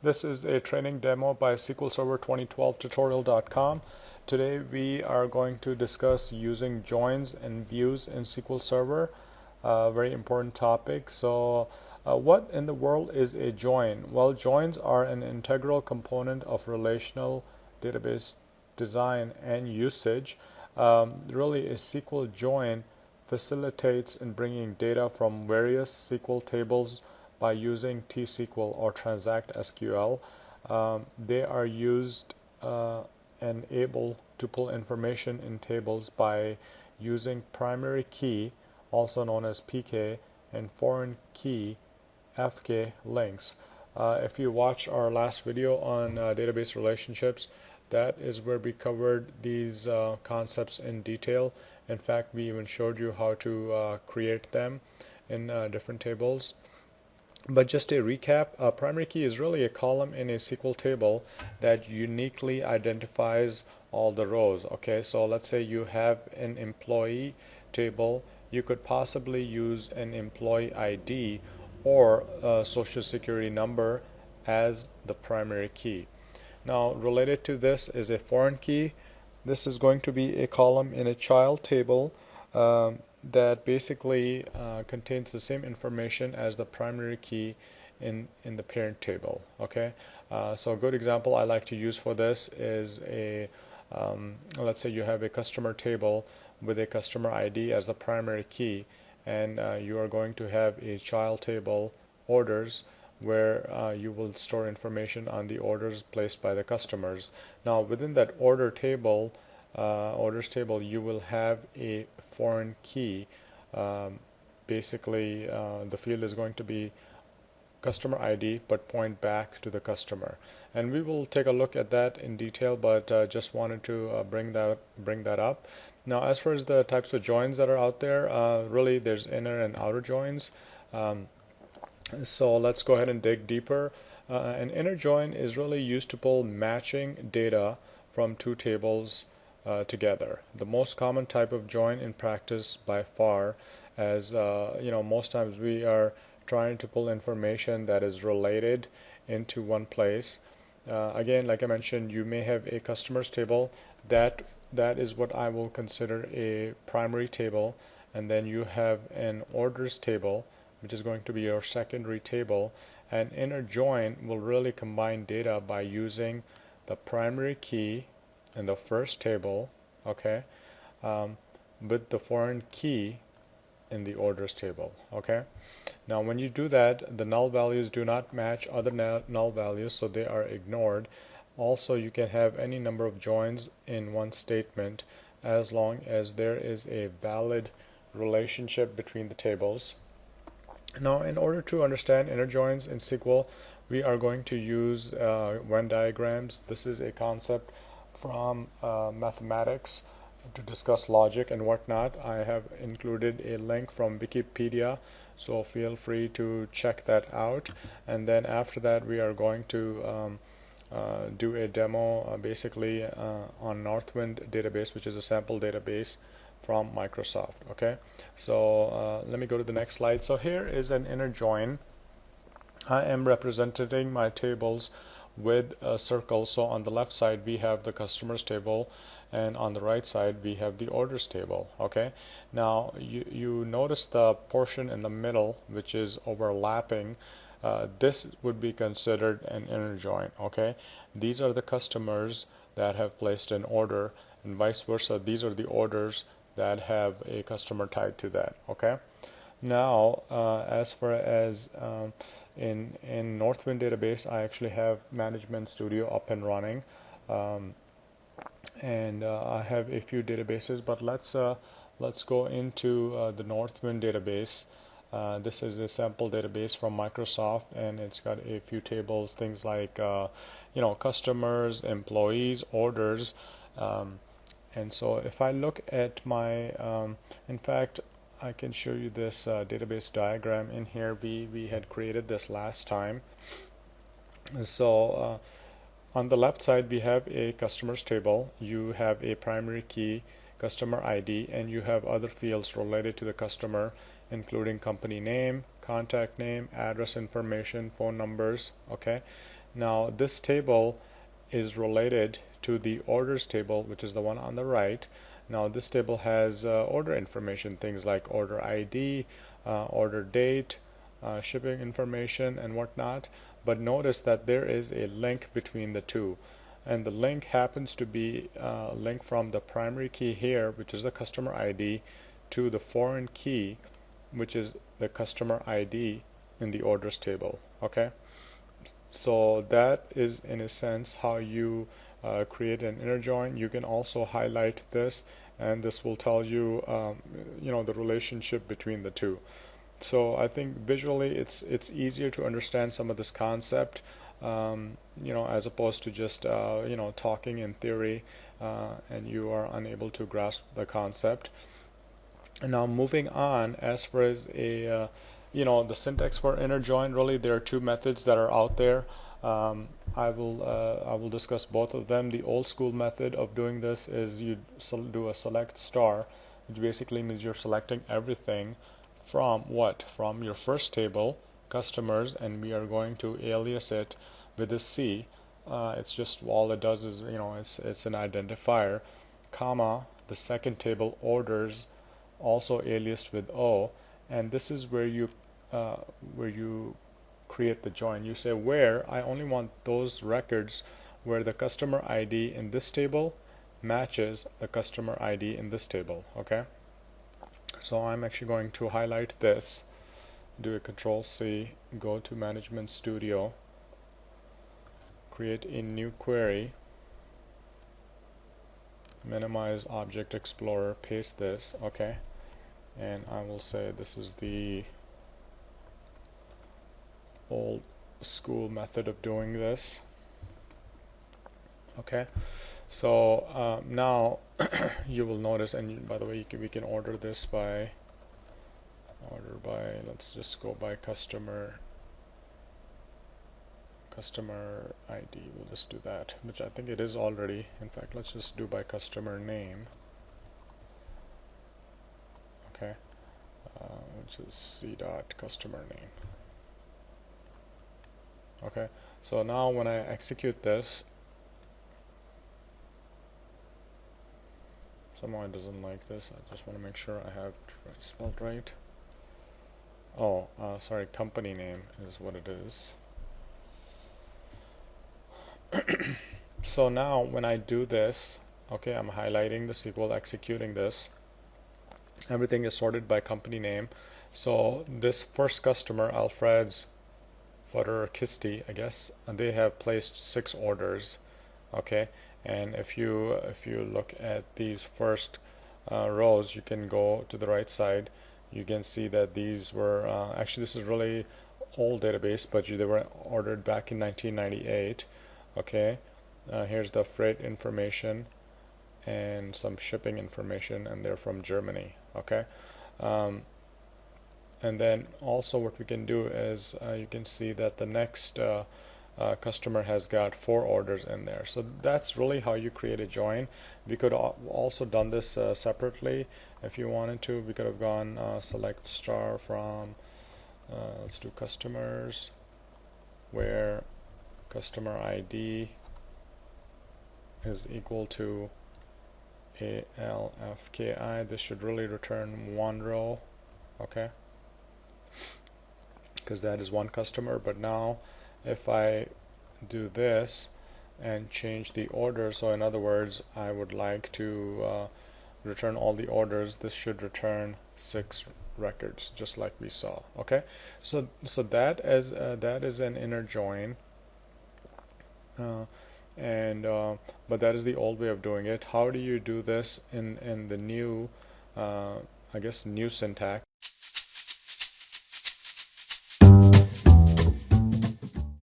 This is a training demo by SQL Server 2012 tutorial.com. Today we are going to discuss using joins and views in SQL Server. Very important topic. So what in the world is a join? Well, joins are an integral component of relational database design and usage. Really, a SQL join facilitates in bringing data from various SQL tables by using T-SQL or Transact SQL. They are used and able to pull information in tables by using primary key, also known as PK, and foreign key, FK links. If you watch our last video on database relationships, that is where we covered these concepts in detail. In fact, we even showed you how to create them in different tables. But just a recap, a primary key is really a column in a SQL table that uniquely identifies all the rows. Okay, so let's say you have an employee table. You could possibly use an employee ID or a social security number as the primary key. Now, related to this is a foreign key. This is going to be a column in a child table that basically contains the same information as the primary key in the parent table. Okay, so a good example I like to use for this is a let's say you have a customer table with a customer ID as the primary key, and you are going to have a child table, orders, where you will store information on the orders placed by the customers. Now within that orders table, you will have a foreign key. Basically, the field is going to be customer ID but point back to the customer, and we will take a look at that in detail, but just wanted to bring that up. Now, as far as the types of joins that are out there, really there's inner and outer joins. So let's go ahead and dig deeper. An inner join is really used to pull matching data from two tables together. The most common type of join in practice by far, as most times we are trying to pull information that is related into one place. Again, like I mentioned, you may have a customers table that is what I will consider a primary table, and then you have an orders table, which is going to be your secondary table. An inner join will really combine data by using the primary key in the first table, okay, with the foreign key in the orders table. Okay, now when you do that, the null values do not match other null values, so they are ignored. Also, you can have any number of joins in one statement as long as there is a valid relationship between the tables. Now, in order to understand inner joins in SQL, we are going to use Venn diagrams. This is a concept from mathematics to discuss logic and whatnot. I have included a link from Wikipedia, so feel free to check that out. And then after that, we are going to do a demo basically on Northwind database, which is a sample database from Microsoft. Okay, so let me go to the next slide. So here is an inner join. I am representing my tables with a circle. So on the left side we have the customers table, and on the right side we have the orders table. Okay, now you notice the portion in the middle which is overlapping. This would be considered an inner join. Okay, these are the customers that have placed an order, and vice versa, these are the orders that have a customer tied to that. Okay, now as far as in Northwind database, I actually have Management Studio up and running, and I have a few databases, but let's go into the Northwind database. This is a sample database from Microsoft, and it's got a few tables, things like customers, employees, orders, and so if I look at my in fact, I can show you this database diagram in here. We had created this last time. So on the left side we have a customers table. You have a primary key, customer ID, and you have other fields related to the customer, including company name, contact name, address information, phone numbers. Okay, Now this table is related to the orders table, which is the one on the right. Now this table has order information, things like order ID, order date, shipping information and whatnot, but notice that there is a link between the two, and the link happens to be a link from the primary key here, which is the customer ID, to the foreign key, which is the customer ID in the orders table. Okay, so that is in a sense how you create an inner join. You can also highlight this, and this will tell you the relationship between the two. So I think visually it's easier to understand some of this concept, as opposed to just talking in theory, and you are unable to grasp the concept. And now moving on, as far as a the syntax for inner join, really there are two methods that are out there. I will discuss both of them. The old school method of doing this is you do a select star, which basically means you're selecting everything from what? From your first table, customers, and we are going to alias it with a C. It's just all it does is it's an identifier, comma, the second table, orders, also aliased with O, and this is where you create the join. You say where I only want those records where the customer ID in this table matches the customer ID in this table. Okay, so I'm actually going to highlight this, do a Control C, go to Management Studio, create a new query, minimize Object Explorer, paste this. Okay, and I will say this is the old school method of doing this. Okay, so now you will notice, and by the way, we can order this by let's just go by customer ID. We'll just do that, which I think it is already. In fact, let's just do by customer name. Okay, which is C dot customer name. Okay, so now when I execute this, somehow it doesn't like this. I just want to make sure I have it spelled right. Oh, sorry, company name is what it is. So now when I do this, okay, I'm highlighting the SQL, executing this. Everything is sorted by company name. So this first customer, Alfred's Futter Kisti, I guess, and they have placed 6 orders. Okay, and if you look at these first rows, you can go to the right side. You can see that these were actually, this is really old database, but they were ordered back in 1998. Okay, here's the freight information and some shipping information, and they're from Germany. Okay, and then also what we can do is you can see that the next customer has got 4 orders in there. So that's really how you create a join. We could also done this separately if you wanted to. We could have gone select star from let's do customers, where customer ID is equal to ALFKI. This should really return 1 row. Okay, because that is 1 customer. But now if I do this and change the order, so in other words, I would like to return all the orders, this should return 6 records, just like we saw. Okay, so that is an inner join, but that is the old way of doing it. How do you do this in the new I guess new syntax?